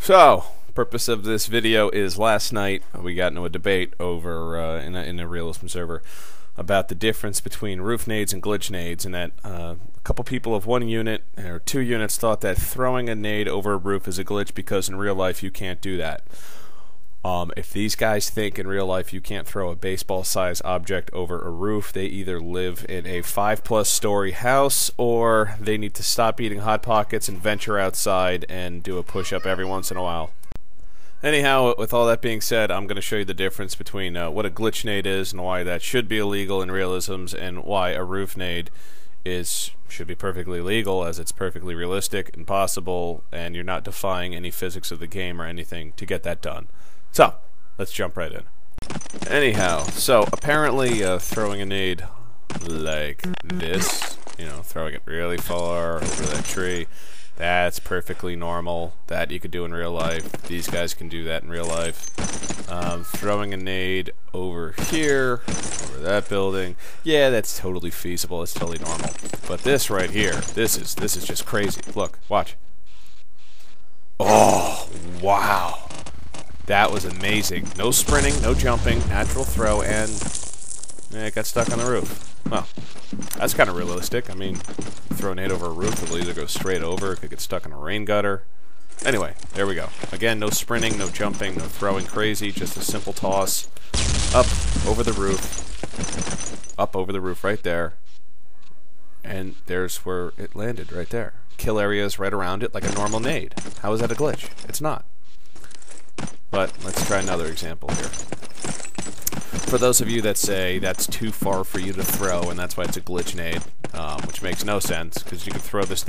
So, purpose of this video is last night we got into a debate over in a realism server about the difference between roof nades and glitch nades, and that a couple people of one unit or two units thought that throwing a nade over a roof is a glitch because in real life you can't do that. If these guys think in real life you can't throw a baseball-sized object over a roof, they either live in a 5+ story house or they need to stop eating Hot Pockets and venture outside and do a push-up every once in a while. Anyhow, with all that being said, I'm going to show you the difference between what a glitch nade is and why that should be illegal in realisms, and why a roof nade should be perfectly legal, as it's perfectly realistic and possible, and you're not defying any physics of the game or anything to get that done. So, let's jump right in. Anyhow, so apparently throwing a nade like this, throwing it really far over that tree, that's perfectly normal. That you could do in real life. These guys can do that in real life. Throwing a nade over here, over that building, yeah, that's totally feasible. It's totally normal. But this right here, this is just crazy. Look, watch. Oh, wow. That was amazing. No sprinting, no jumping, natural throw, and it got stuck on the roof. Well, that's kind of realistic. I mean, throw a nade over a roof, it'll either go straight over, it could get stuck in a rain gutter. Anyway, there we go. Again, no sprinting, no jumping, no throwing crazy, just a simple toss. Up over the roof right there. And there's where it landed, right there. Kill areas right around it like a normal nade. How is that a glitch? It's not. But let's try another example here. For those of you that say that's too far for you to throw and that's why it's a glitch nade, which makes no sense, because you can throw this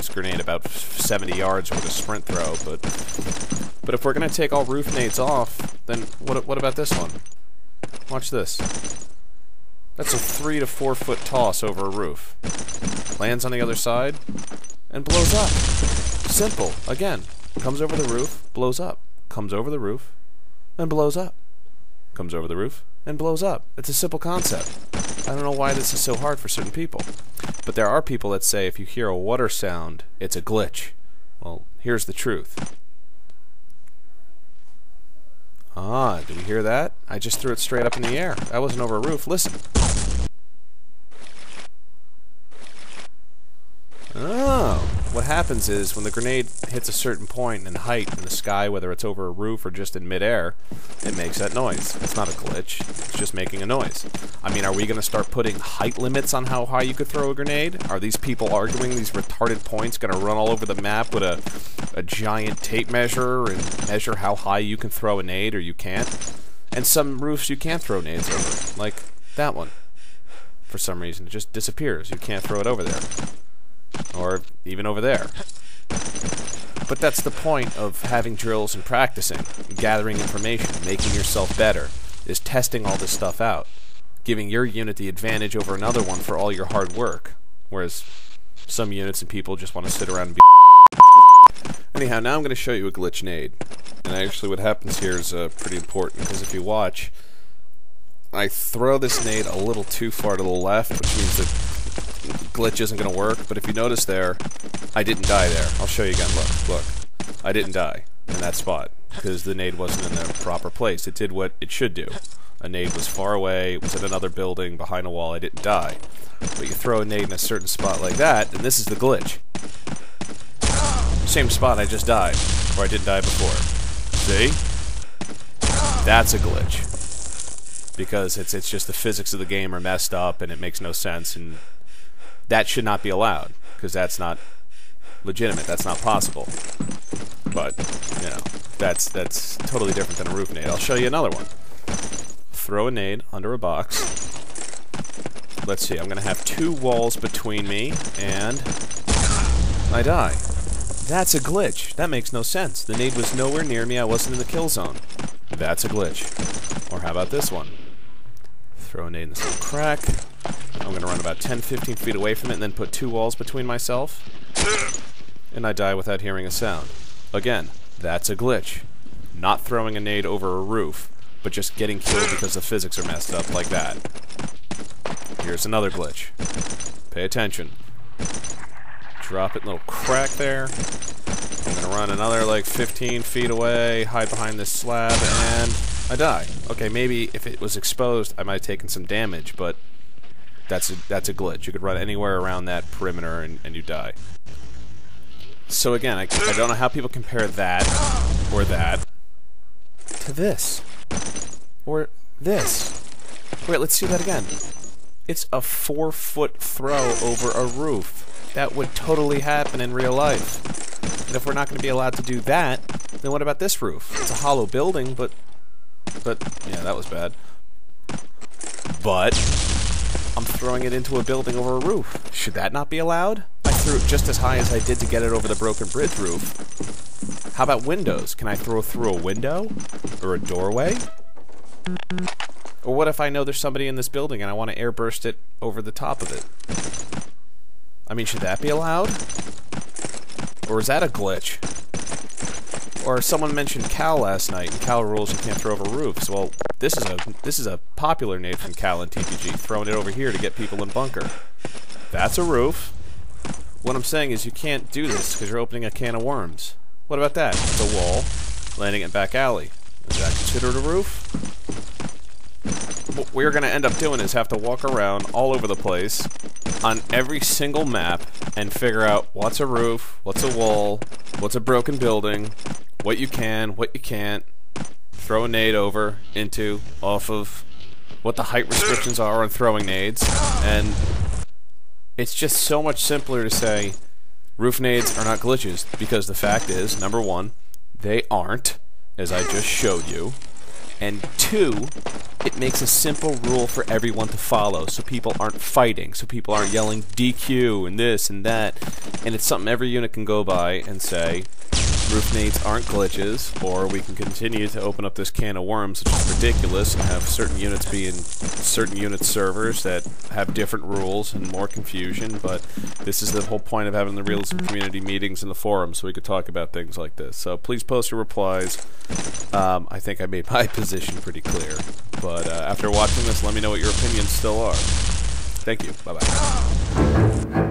grenade about 70 yards with a sprint throw, but if we're going to take all roof nades off, then what about this one? Watch this. That's a 3 to 4 foot toss over a roof. Lands on the other side and blows up. Simple. Again, comes over the roof, blows up. Comes over the roof and blows up. Comes over the roof and blows up. It's a simple concept. I don't know why this is so hard for certain people. But there are people that say if you hear a water sound, it's a glitch. Well, here's the truth. Ah, did you hear that? I just threw it straight up in the air. That wasn't over a roof. Listen. Oh, what happens is when the grenade hits a certain point in height in the sky, whether it's over a roof or just in midair, it makes that noise. It's not a glitch. It's just making a noise. I mean, are we going to start putting height limits on how high you could throw a grenade? Are these people arguing these retarded points going to run all over the map with a giant tape measure and measure how high you can throw a nade or you can't? And some roofs you can't throw nades over, like that one. For some reason, it just disappears. You can't throw it over there. Or even over there. But that's the point of having drills and practicing, gathering information, making yourself better, is testing all this stuff out, giving your unit the advantage over another one for all your hard work, whereas some units and people just want to sit around and be Anyhow, now I'm going to show you a glitch nade. And actually what happens here is pretty important, because if you watch, I throw this nade a little too far to the left, which means that glitch isn't going to work, but if you notice there, I didn't die there. I'll show you again. Look. I didn't die in that spot because the nade wasn't in the proper place. It did what it should do. A nade was far away, it was in another building, behind a wall, I didn't die. But you throw a nade in a certain spot like that, and this is the glitch. Same spot I just died, or I didn't die before. See? That's a glitch. Because it's just the physics of the game are messed up, and it makes no sense, and that should not be allowed, because that's not legitimate, that's not possible. But, that's totally different than a roof nade. I'll show you another one. Throw a nade under a box. Let's see, I'm going to have 2 walls between me, and I die. That's a glitch. That makes no sense. The nade was nowhere near me, I wasn't in the kill zone. That's a glitch. Or how about this one? Throw a nade in this little crack. I'm going to run about 10-15 feet away from it and then put 2 walls between myself. And I die without hearing a sound. Again, that's a glitch. Not throwing a nade over a roof, but just getting killed because the physics are messed up like that. Here's another glitch. Pay attention. Drop it in a little crack there. I'm gonna run another like 15 feet away, hide behind this slab, and I die. Okay, maybe if it was exposed, I might have taken some damage, but that's a glitch. You could run anywhere around that perimeter and you die. So again, I don't know how people compare that or that to this or this. Wait, let's see that again. It's a 4-foot throw over a roof. That would totally happen in real life. And if we're not going to be allowed to do that, then what about this roof? It's a hollow building, but yeah, that was bad. But I'm throwing it into a building over a roof. Should that not be allowed? I threw it just as high as I did to get it over the broken bridge roof. How about windows? Can I throw through a window? Or a doorway? Or what if I know there's somebody in this building and I want to airburst it over the top of it? I mean, should that be allowed? Or is that a glitch? Or someone mentioned Cal last night, and Cal rules you can't throw over roofs. Well, this is a popular nade from Cal and TPG, throwing it over here to get people in bunker. That's a roof. What I'm saying is you can't do this because you're opening a can of worms. What about that? It's a wall, landing in back alley. Is that considered a roof? What we're going to end up doing is have to walk around all over the place on every single map and figure out what's a roof, what's a wall, what's a broken building, what you can, what you can't, throw a nade over, into, off of, what the height restrictions are on throwing nades, and it's just so much simpler to say roof nades are not glitches, because the fact is, number one, they aren't, as I just showed you, and two, it makes a simple rule for everyone to follow, so people aren't fighting, so people aren't yelling DQ and this and that, and it's something every unit can go by and say, roof nades aren't glitches, or we can continue to open up this can of worms, which is ridiculous, and have certain units be in certain unit servers that have different rules and more confusion, but this is the whole point of having the realism community meetings in the forum, so we could talk about things like this. So please post your replies. I think I made my position pretty clear, but after watching this, let me know what your opinions still are. Thank you. Bye-bye.